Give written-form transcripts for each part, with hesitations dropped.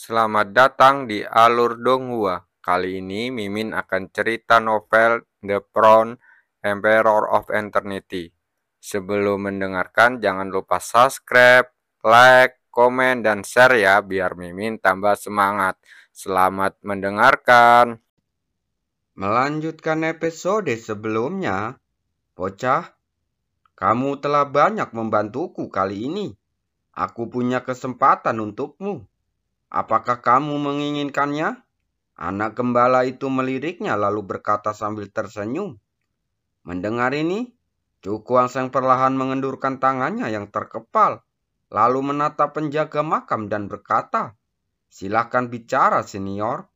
Selamat datang di Alur Donghua. Kali ini Mimin akan cerita novel The Crown, Emperor of Eternity. Sebelum mendengarkan, jangan lupa subscribe, like, komen, dan share ya, biar Mimin tambah semangat. Selamat mendengarkan. Melanjutkan episode sebelumnya, bocah, kamu telah banyak membantuku kali ini. Aku punya kesempatan untukmu. Apakah kamu menginginkannya? Anak gembala itu meliriknya lalu berkata sambil tersenyum. Mendengar ini, Cukuangseng perlahan mengendurkan tangannya yang terkepal, lalu menatap penjaga makam dan berkata, "Silakan bicara, senior."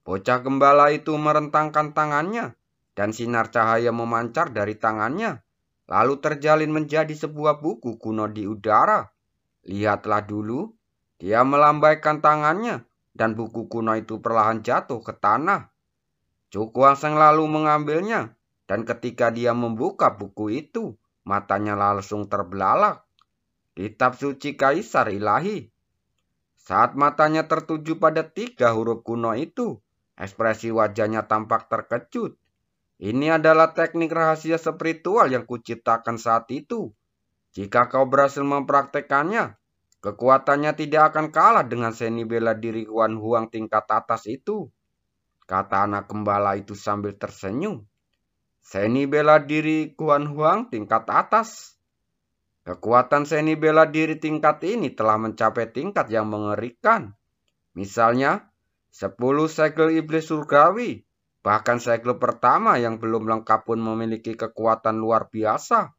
Bocah gembala itu merentangkan tangannya, dan sinar cahaya memancar dari tangannya, lalu terjalin menjadi sebuah buku kuno di udara. Lihatlah dulu, dia melambaikan tangannya, dan buku kuno itu perlahan jatuh ke tanah. Cukuangseng lalu mengambilnya, dan ketika dia membuka buku itu, matanya langsung terbelalak. Kitab suci Kaisar Ilahi. Saat matanya tertuju pada 3 huruf kuno itu, ekspresi wajahnya tampak terkejut. Ini adalah teknik rahasia spiritual yang kuciptakan saat itu. Jika kau berhasil mempraktekannya, kekuatannya tidak akan kalah dengan seni bela diri Huan Huang tingkat atas itu, kata anak gembala itu sambil tersenyum. Seni bela diri Huan Huang tingkat atas. Kekuatan seni bela diri tingkat ini telah mencapai tingkat yang mengerikan. Misalnya, 10 segel iblis surgawi, bahkan segel pertama yang belum lengkap pun memiliki kekuatan luar biasa.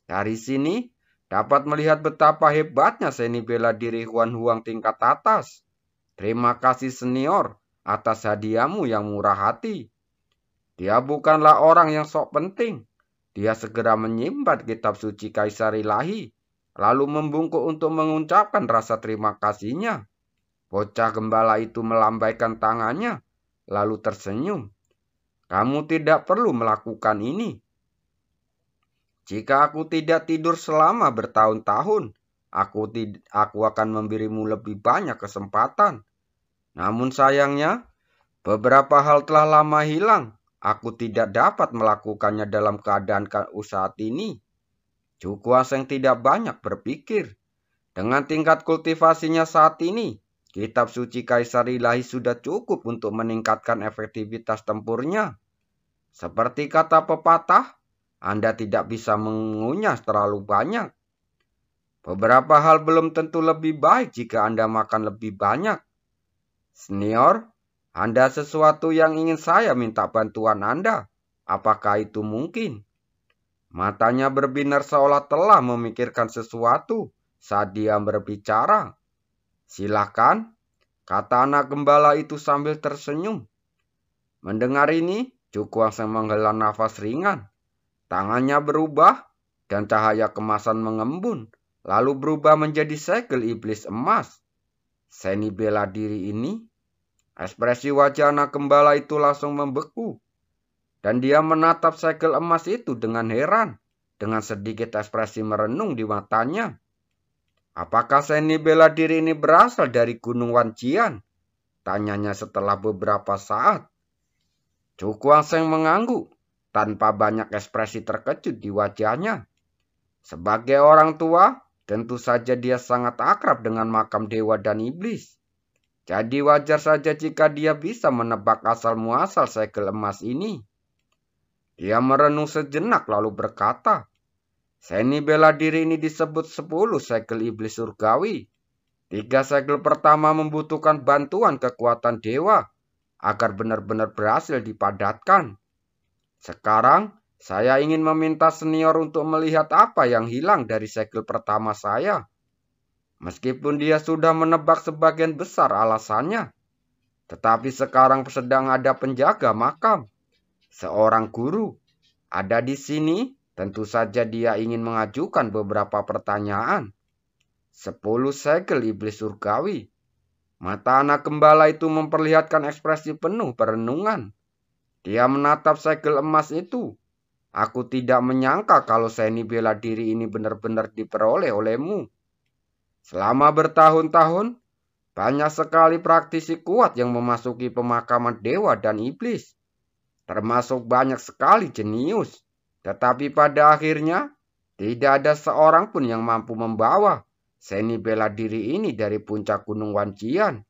Dari sini, dapat melihat betapa hebatnya seni bela diri Huan Huang tingkat atas. Terima kasih senior atas hadiahmu yang murah hati. Dia bukanlah orang yang sok penting. Dia segera menyimpan kitab suci Kaisar Ilahi, lalu membungkuk untuk mengucapkan rasa terima kasihnya. Bocah gembala itu melambaikan tangannya, lalu tersenyum. Kamu tidak perlu melakukan ini. Jika aku tidak tidur selama bertahun-tahun, aku akan memberimu lebih banyak kesempatan. Namun sayangnya, beberapa hal telah lama hilang. Aku tidak dapat melakukannya dalam keadaan saat ini. Cukuangseng tidak banyak berpikir. Dengan tingkat kultivasinya saat ini, kitab suci Kaisar Ilahi sudah cukup untuk meningkatkan efektivitas tempurnya. Seperti kata pepatah, Anda tidak bisa mengunyah terlalu banyak. Beberapa hal belum tentu lebih baik jika Anda makan lebih banyak. Senior, Anda sesuatu yang ingin saya minta bantuan Anda. Apakah itu mungkin? Matanya berbinar seolah telah memikirkan sesuatu saat dia berbicara. Silakan, kata anak gembala itu sambil tersenyum. Mendengar ini, Cukuangseng menghela nafas ringan. Tangannya berubah dan cahaya kemasan mengembun, lalu berubah menjadi segel iblis emas. Seni bela diri ini, ekspresi wajah anak gembala itu langsung membeku. Dan dia menatap segel emas itu dengan heran, dengan sedikit ekspresi merenung di matanya. Apakah seni bela diri ini berasal dari Gunung Wancian? Tanyanya setelah beberapa saat. Cukuangseng mengangguk, tanpa banyak ekspresi terkejut di wajahnya. Sebagai orang tua, tentu saja dia sangat akrab dengan makam dewa dan iblis. Jadi wajar saja jika dia bisa menebak asal-muasal segel emas ini. Dia merenung sejenak lalu berkata, seni bela diri ini disebut 10 segel iblis surgawi. 3 segel pertama membutuhkan bantuan kekuatan dewa agar benar-benar berhasil dipadatkan. Sekarang, saya ingin meminta senior untuk melihat apa yang hilang dari segel pertama saya. Meskipun dia sudah menebak sebagian besar alasannya, tetapi sekarang sedang ada penjaga makam. Seorang guru ada di sini, tentu saja dia ingin mengajukan beberapa pertanyaan. 10 segel iblis surgawi. Mata anak gembala itu memperlihatkan ekspresi penuh perenungan. Dia menatap segel emas itu. Aku tidak menyangka kalau seni bela diri ini benar-benar diperoleh olehmu. Selama bertahun-tahun, Banyak sekali praktisi kuat yang memasuki pemakaman dewa dan iblis, termasuk banyak sekali jenius. Tetapi pada akhirnya, tidak ada seorang pun yang mampu membawa seni bela diri ini dari puncak Gunung Wancian.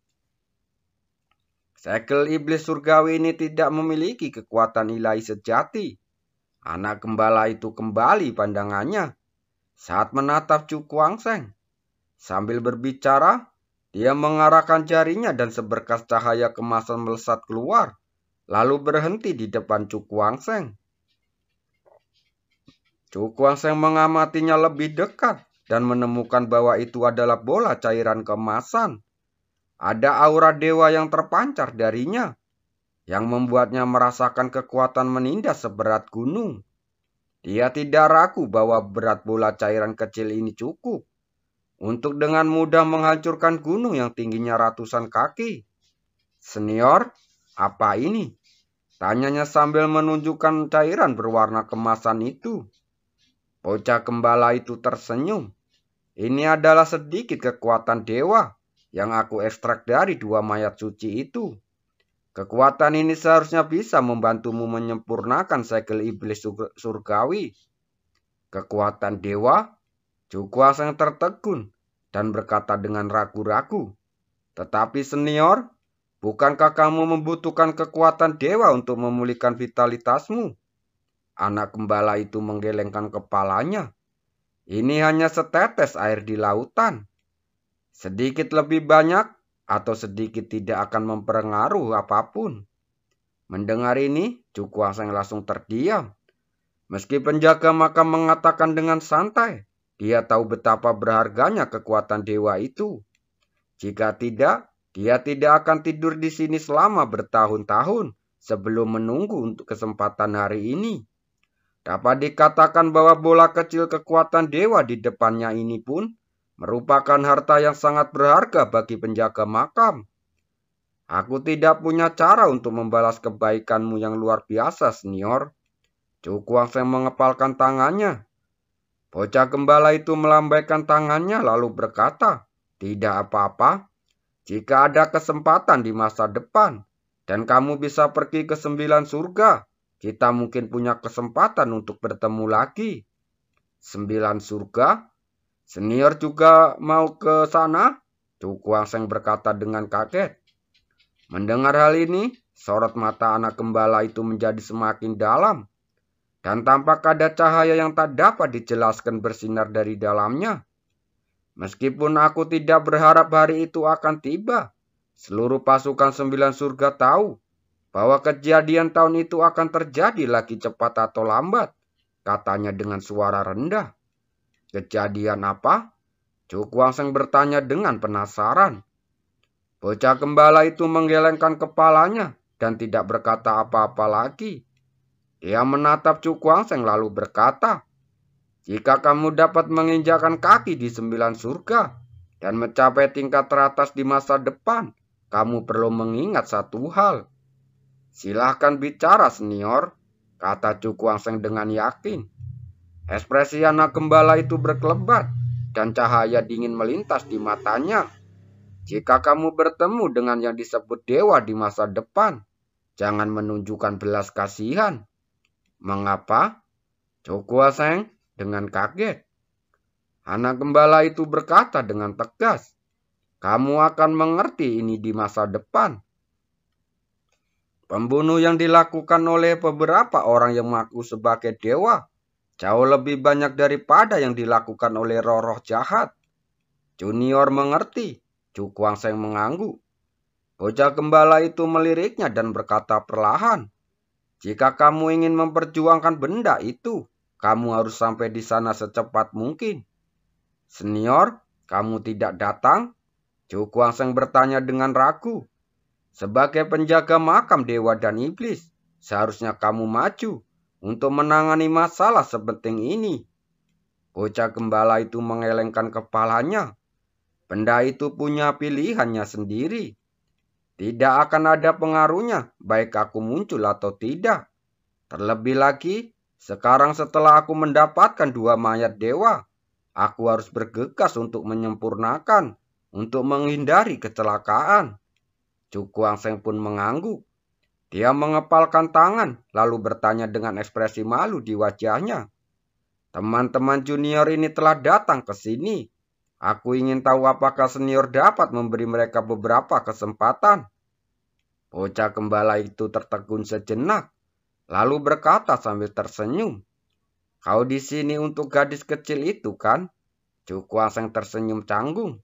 Segel iblis surgawi ini tidak memiliki kekuatan ilahi sejati. Anak gembala itu kembali pandangannya saat menatap Chu Kuangseng. Sambil berbicara, dia mengarahkan jarinya dan seberkas cahaya kemasan melesat keluar, lalu berhenti di depan Chu Kuangseng. Chu Kuangseng mengamatinya lebih dekat dan menemukan bahwa itu adalah bola cairan kemasan. Ada aura dewa yang terpancar darinya, yang membuatnya merasakan kekuatan menindas seberat gunung. Dia tidak ragu bahwa berat bola cairan kecil ini cukup untuk dengan mudah menghancurkan gunung yang tingginya ratusan kaki. Senior, apa ini? Tanyanya sambil menunjukkan cairan berwarna kemasan itu. Bocah gembala itu tersenyum. Ini adalah sedikit kekuatan dewa yang aku ekstrak dari 2 mayat suci itu. Kekuatan ini seharusnya bisa membantumu menyempurnakan segel iblis surgawi. Kekuatan dewa? Chu Kuangseng tertegun dan berkata dengan ragu-ragu. Tetapi senior, bukankah kamu membutuhkan kekuatan dewa untuk memulihkan vitalitasmu? Anak gembala itu menggelengkan kepalanya. Ini hanya setetes air di lautan. Sedikit lebih banyak atau sedikit tidak akan mempengaruhi apapun. Mendengar ini, Chu Kuangseng langsung terdiam. Meski penjaga makam mengatakan dengan santai, dia tahu betapa berharganya kekuatan dewa itu. Jika tidak, dia tidak akan tidur di sini selama bertahun-tahun sebelum menunggu untuk kesempatan hari ini. Dapat dikatakan bahwa bola kecil kekuatan dewa di depannya ini pun merupakan harta yang sangat berharga bagi penjaga makam. Aku tidak punya cara untuk membalas kebaikanmu yang luar biasa, senior. Chu Kuangseng mengepalkan tangannya. Bocah gembala itu melambaikan tangannya lalu berkata, tidak apa-apa. Jika ada kesempatan di masa depan dan kamu bisa pergi ke 9 surga, kita mungkin punya kesempatan untuk bertemu lagi. 9 surga? Senior juga mau ke sana? Chu Kuangseng berkata dengan kaget. Mendengar hal ini, sorot mata anak gembala itu menjadi semakin dalam. Dan tampak ada cahaya yang tak dapat dijelaskan bersinar dari dalamnya. Meskipun aku tidak berharap hari itu akan tiba, seluruh pasukan 9 surga tahu bahwa kejadian tahun itu akan terjadi lagi cepat atau lambat, katanya dengan suara rendah. Kejadian apa? Chu Kuangseng bertanya dengan penasaran. Bocah gembala itu menggelengkan kepalanya dan tidak berkata apa-apa lagi. Dia menatap Chu Kuangseng lalu berkata, jika kamu dapat menginjakkan kaki di 9 surga dan mencapai tingkat teratas di masa depan, kamu perlu mengingat satu hal. Silahkan bicara, senior, kata Chu Kuangseng dengan yakin. Ekspresi anak gembala itu berkelebat dan cahaya dingin melintas di matanya. Jika kamu bertemu dengan yang disebut dewa di masa depan, jangan menunjukkan belas kasihan. Mengapa? Chu Kuangseng dengan kaget. Anak gembala itu berkata dengan tegas, kamu akan mengerti ini di masa depan. Pembunuh yang dilakukan oleh beberapa orang yang mengaku sebagai dewa jauh lebih banyak daripada yang dilakukan oleh roh-roh jahat. Junior mengerti. Chu Kuangseng mengangguk. Bocah gembala itu meliriknya dan berkata perlahan, jika kamu ingin memperjuangkan benda itu, kamu harus sampai di sana secepat mungkin. Senior, kamu tidak datang? Chu Kuangseng bertanya dengan ragu. Sebagai penjaga makam dewa dan iblis, seharusnya kamu maju untuk menangani masalah sepenting ini. Bocah gembala itu mengelengkan kepalanya. Benda itu punya pilihannya sendiri. Tidak akan ada pengaruhnya baik aku muncul atau tidak. Terlebih lagi, sekarang setelah aku mendapatkan 2 mayat dewa, aku harus bergegas untuk menyempurnakan untuk menghindari kecelakaan. Cukuang Seng pun mengangguk. Dia mengepalkan tangan, lalu bertanya dengan ekspresi malu di wajahnya. Teman-teman junior ini telah datang ke sini. Aku ingin tahu apakah senior dapat memberi mereka beberapa kesempatan. Bocah gembala itu tertegun sejenak, lalu berkata sambil tersenyum. Kau di sini untuk gadis kecil itu kan? Cukuang Seng tersenyum canggung.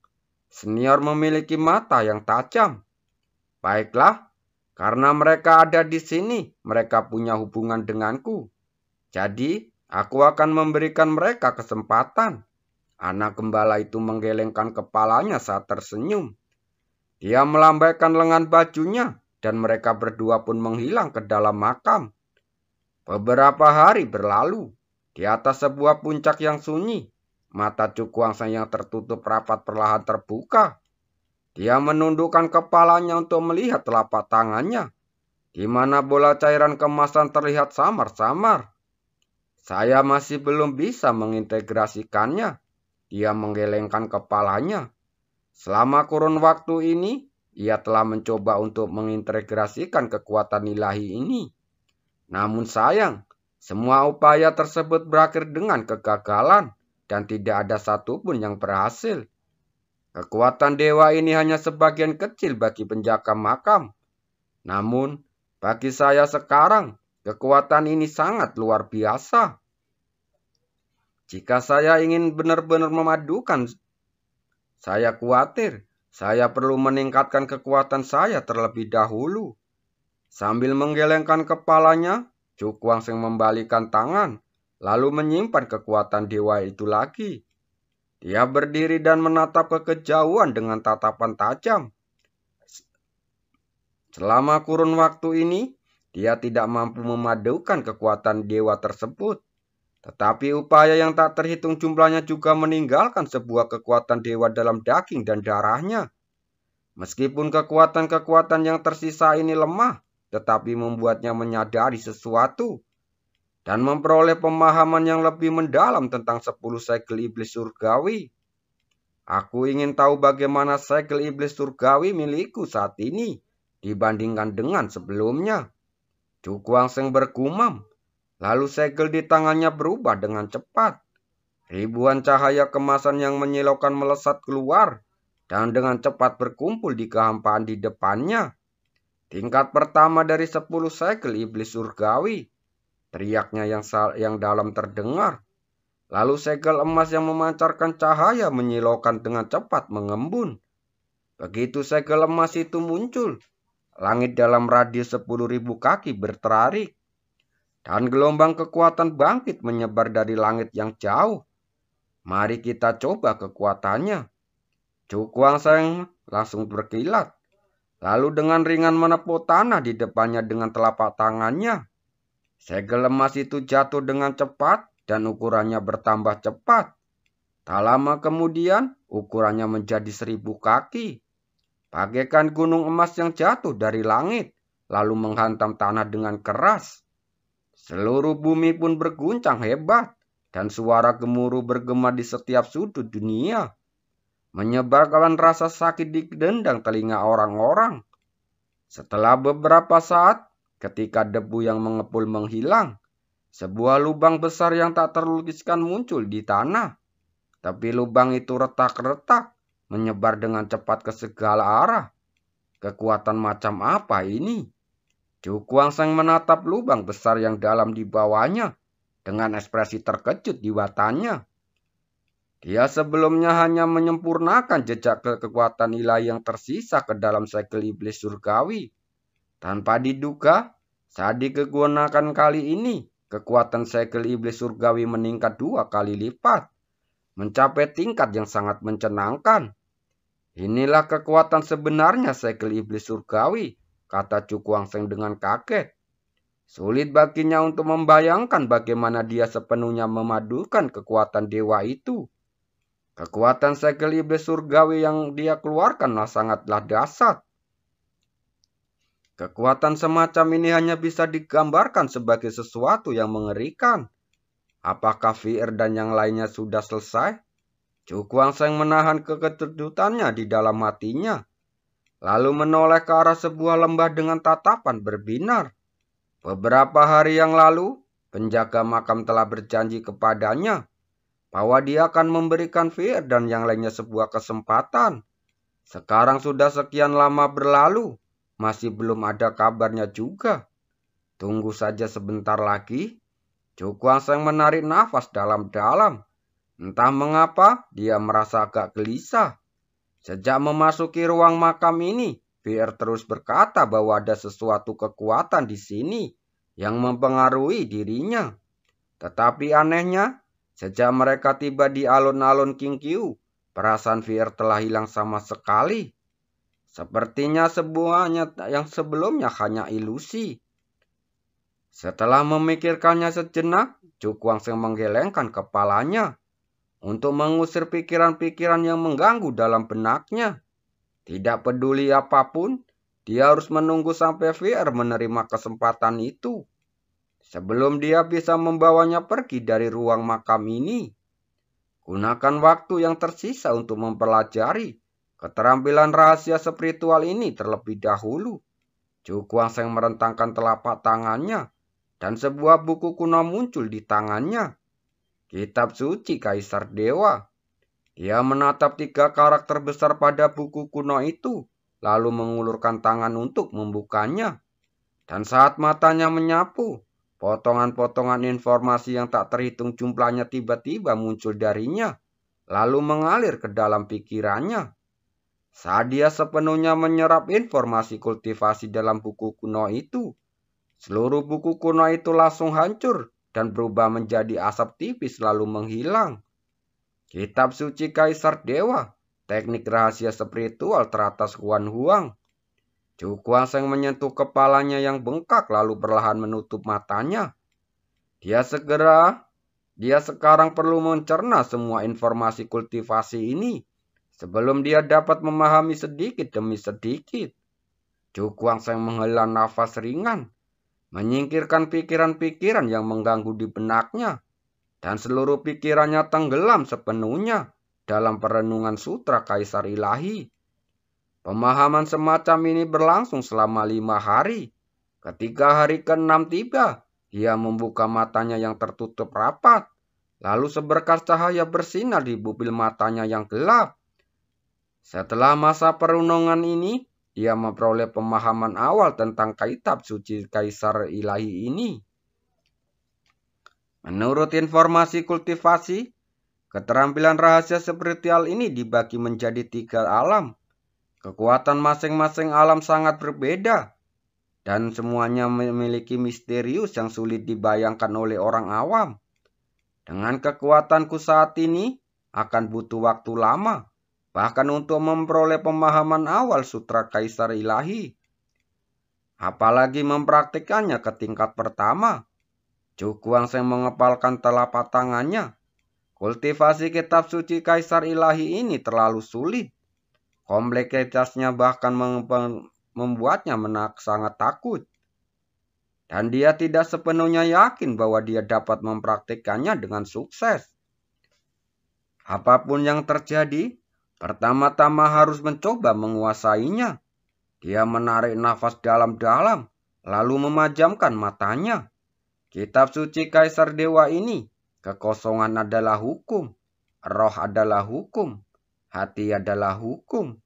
Senior memiliki mata yang tajam. Baiklah, karena mereka ada di sini, mereka punya hubungan denganku. Jadi, aku akan memberikan mereka kesempatan. Anak gembala itu menggelengkan kepalanya saat tersenyum. Dia melambaikan lengan bajunya, dan mereka berdua pun menghilang ke dalam makam. Beberapa hari berlalu, di atas sebuah puncak yang sunyi, mata Cukuang Seng yang tertutup rapat perlahan terbuka. Dia menundukkan kepalanya untuk melihat telapak tangannya, di mana bola cairan kemasan terlihat samar-samar. Saya masih belum bisa mengintegrasikannya. Dia menggelengkan kepalanya. Selama kurun waktu ini, ia telah mencoba untuk mengintegrasikan kekuatan ilahi ini. Namun sayang, semua upaya tersebut berakhir dengan kegagalan dan tidak ada satupun yang berhasil. Kekuatan dewa ini hanya sebagian kecil bagi penjaga makam. Namun, bagi saya sekarang, kekuatan ini sangat luar biasa. Jika saya ingin benar-benar memadukan, saya khawatir saya perlu meningkatkan kekuatan saya terlebih dahulu. Sambil menggelengkan kepalanya, Cukuang Seng membalikan tangan, lalu menyimpan kekuatan dewa itu lagi. Dia berdiri dan menatap ke kejauhan dengan tatapan tajam. Selama kurun waktu ini, dia tidak mampu memadukan kekuatan dewa tersebut. Tetapi upaya yang tak terhitung jumlahnya juga meninggalkan sebuah kekuatan dewa dalam daging dan darahnya. Meskipun kekuatan-kekuatan yang tersisa ini lemah, tetapi membuatnya menyadari sesuatu dan memperoleh pemahaman yang lebih mendalam tentang 10 segel iblis surgawi. Aku ingin tahu bagaimana segel iblis surgawi milikku saat ini dibandingkan dengan sebelumnya. Cukuang Seng bergumam, lalu segel di tangannya berubah dengan cepat. Ribuan cahaya kemasan yang menyilaukan melesat keluar dan dengan cepat berkumpul di kehampaan di depannya. Tingkat pertama dari 10 segel iblis surgawi. Teriaknya yang dalam terdengar. Lalu segel emas yang memancarkan cahaya menyilaukan dengan cepat mengembun. Begitu segel emas itu muncul, langit dalam radius 10.000 kaki berterarik. Dan gelombang kekuatan bangkit menyebar dari langit yang jauh. Mari kita coba kekuatannya. Cukuang Seng langsung berkilat. Lalu dengan ringan menepuk tanah di depannya dengan telapak tangannya. Segel emas itu jatuh dengan cepat dan ukurannya bertambah cepat. Tak lama kemudian, ukurannya menjadi 1.000 kaki. Bagaikan gunung emas yang jatuh dari langit, lalu menghantam tanah dengan keras. Seluruh bumi pun berguncang hebat, dan suara gemuruh bergema di setiap sudut dunia, menyebarkan rasa sakit di dendang telinga orang-orang. Setelah beberapa saat, ketika debu yang mengepul menghilang, sebuah lubang besar yang tak terlukiskan muncul di tanah. Tapi lubang itu retak-retak, menyebar dengan cepat ke segala arah. Kekuatan macam apa ini? Cukuang Seng menatap lubang besar yang dalam di bawahnya dengan ekspresi terkejut di matanya. Dia sebelumnya hanya menyempurnakan jejak kekuatan ilahi yang tersisa ke dalam segel iblis surgawi. Tanpa diduga, saat digunakan kali ini, kekuatan segel iblis surgawi meningkat 2 kali lipat, mencapai tingkat yang sangat mencenangkan. Inilah kekuatan sebenarnya segel iblis surgawi, kata Cukuang Seng dengan kaget. Sulit baginya untuk membayangkan bagaimana dia sepenuhnya memadukan kekuatan dewa itu. Kekuatan segel iblis surgawi yang dia keluarkanlah sangatlah dahsyat. Kekuatan semacam ini hanya bisa digambarkan sebagai sesuatu yang mengerikan. Apakah Fier dan yang lainnya sudah selesai? Cukuang Seng menahan kekejutannya di dalam hatinya, lalu menoleh ke arah sebuah lembah dengan tatapan berbinar. Beberapa hari yang lalu, penjaga makam telah berjanji kepadanya bahwa dia akan memberikan Fir dan yang lainnya sebuah kesempatan. Sekarang sudah sekian lama berlalu, masih belum ada kabarnya juga. Tunggu saja sebentar lagi. Cukuang Seng menarik nafas dalam-dalam. Entah mengapa, dia merasa agak gelisah. Sejak memasuki ruang makam ini, Fir terus berkata bahwa ada sesuatu kekuatan di sini yang mempengaruhi dirinya. Tetapi anehnya, sejak mereka tiba di alun-alun Qingqiu, perasaan Fir telah hilang sama sekali. Sepertinya semuanya yang sebelumnya hanya ilusi. Setelah memikirkannya sejenak, Cukuang Seng menggelengkan kepalanya untuk mengusir pikiran-pikiran yang mengganggu dalam benaknya. Tidak peduli apapun, dia harus menunggu sampai Fir menerima kesempatan itu, sebelum dia bisa membawanya pergi dari ruang makam ini. Gunakan waktu yang tersisa untuk mempelajari keterampilan rahasia spiritual ini terlebih dahulu. Cukuang Seng merentangkan telapak tangannya, dan sebuah buku kuno muncul di tangannya. Kitab Suci Kaisar Dewa. Dia menatap 3 karakter besar pada buku kuno itu, lalu mengulurkan tangan untuk membukanya. Dan saat matanya menyapu, potongan-potongan informasi yang tak terhitung jumlahnya tiba-tiba muncul darinya, lalu mengalir ke dalam pikirannya. Saat dia sepenuhnya menyerap informasi kultivasi dalam buku kuno itu, seluruh buku kuno itu langsung hancur dan berubah menjadi asap tipis lalu menghilang. Kitab Suci Kaisar Dewa, teknik rahasia spiritual teratas Huan Huang. Cukuang Seng menyentuh kepalanya yang bengkak lalu perlahan menutup matanya. Dia sekarang perlu mencerna semua informasi kultivasi ini sebelum dia dapat memahami sedikit demi sedikit. Cukuang Seng menghela nafas ringan, menyingkirkan pikiran-pikiran yang mengganggu di benaknya, dan seluruh pikirannya tenggelam sepenuhnya dalam perenungan sutra Kaisar Ilahi. Pemahaman semacam ini berlangsung selama 5 hari. Ketika hari ke-6 tiba, dia membuka matanya yang tertutup rapat, lalu seberkas cahaya bersinar di pupil matanya yang gelap. Setelah masa perenungan ini, dia memperoleh pemahaman awal tentang kitab suci Kaisar Ilahi ini. Menurut informasi kultivasi, keterampilan rahasia spiritual ini dibagi menjadi 3 alam. Kekuatan masing-masing alam sangat berbeda, dan semuanya memiliki misterius yang sulit dibayangkan oleh orang awam. Dengan kekuatanku saat ini, akan butuh waktu lama, bahkan untuk memperoleh pemahaman awal sutra Kaisar Ilahi. Apalagi mempraktikannya ke tingkat pertama. Cukuang Seng mengepalkan telapak tangannya. Kultivasi kitab suci Kaisar Ilahi ini terlalu sulit. Kompleksitasnya bahkan membuatnya sangat takut. Dan dia tidak sepenuhnya yakin bahwa dia dapat mempraktikkannya dengan sukses. Apapun yang terjadi, pertama-tama harus mencoba menguasainya. Dia menarik nafas dalam-dalam, lalu memejamkan matanya. Kitab suci Kaisar Dewa ini, kekosongan adalah hukum, roh adalah hukum, hati adalah hukum.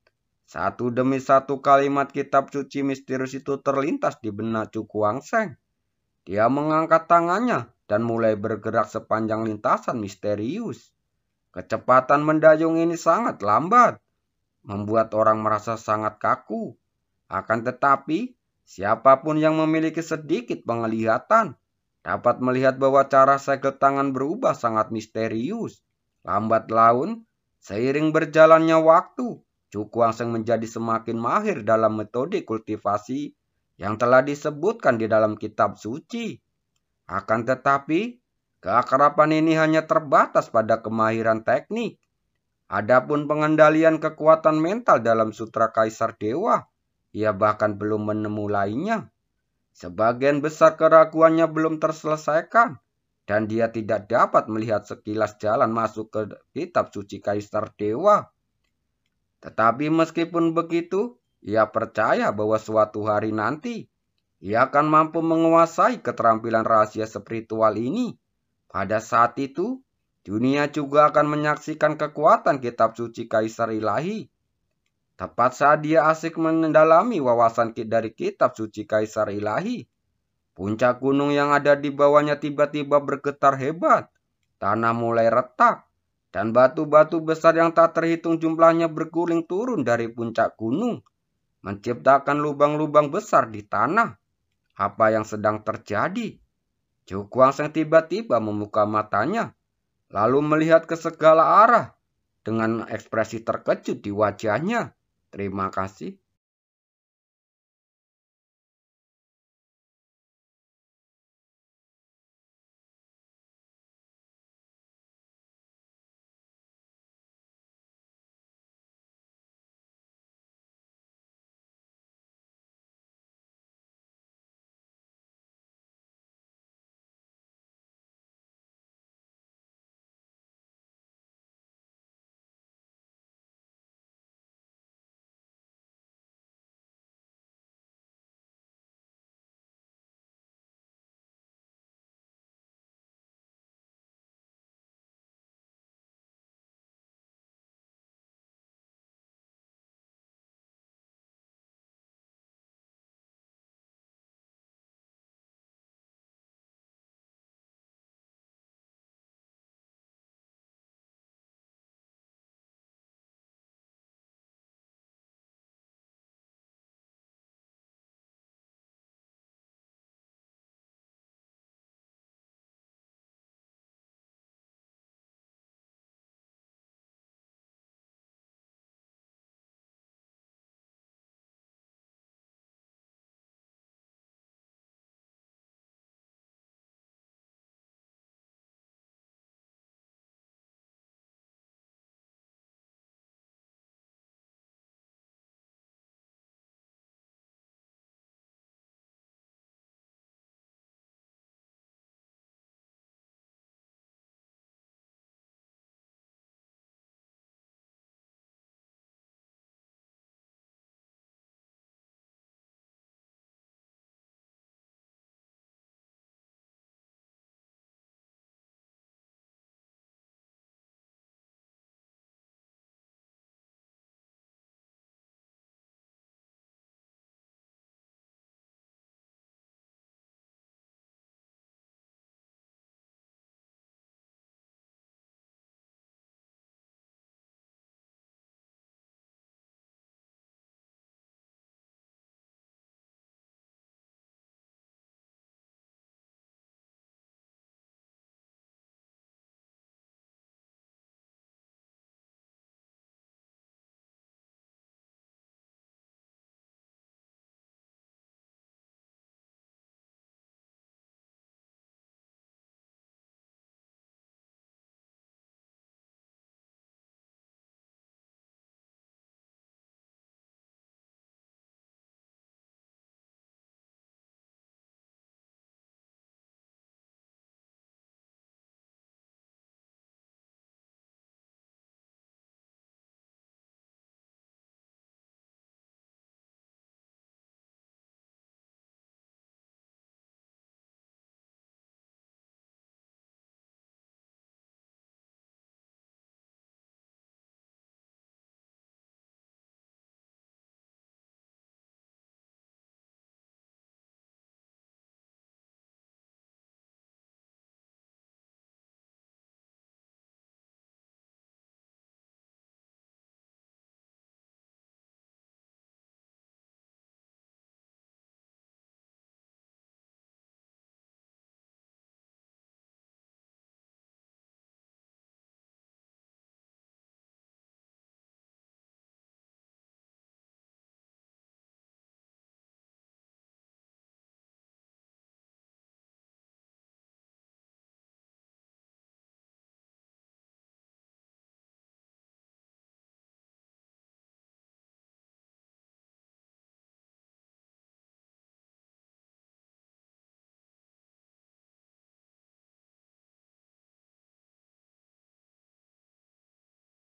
Satu demi satu kalimat kitab suci misterius itu terlintas di benak Cukuang Seng. Dia mengangkat tangannya dan mulai bergerak sepanjang lintasan misterius. Kecepatan mendayung ini sangat lambat, membuat orang merasa sangat kaku. Akan tetapi, siapapun yang memiliki sedikit penglihatan dapat melihat bahwa cara segel tangan berubah sangat misterius. Lambat laun, seiring berjalannya waktu, Cukuang Seng menjadi semakin mahir dalam metode kultivasi yang telah disebutkan di dalam kitab suci. Akan tetapi, keakraban ini hanya terbatas pada kemahiran teknik. Adapun pengendalian kekuatan mental dalam sutra Kaisar Dewa, ia bahkan belum menemulainya. Sebagian besar keraguannya belum terselesaikan, dan dia tidak dapat melihat sekilas jalan masuk ke kitab suci Kaisar Dewa. Tetapi meskipun begitu, ia percaya bahwa suatu hari nanti ia akan mampu menguasai keterampilan rahasia spiritual ini. Pada saat itu, dunia juga akan menyaksikan kekuatan kitab suci Kaisar Ilahi. Tepat saat dia asik mendalami wawasan dari kitab suci Kaisar Ilahi, puncak gunung yang ada di bawahnya tiba-tiba bergetar hebat. Tanah mulai retak, dan batu-batu besar yang tak terhitung jumlahnya berguling turun dari puncak gunung, menciptakan lubang-lubang besar di tanah. Apa yang sedang terjadi? Jukwang tiba-tiba membuka matanya, lalu melihat ke segala arah dengan ekspresi terkejut di wajahnya. Terima kasih.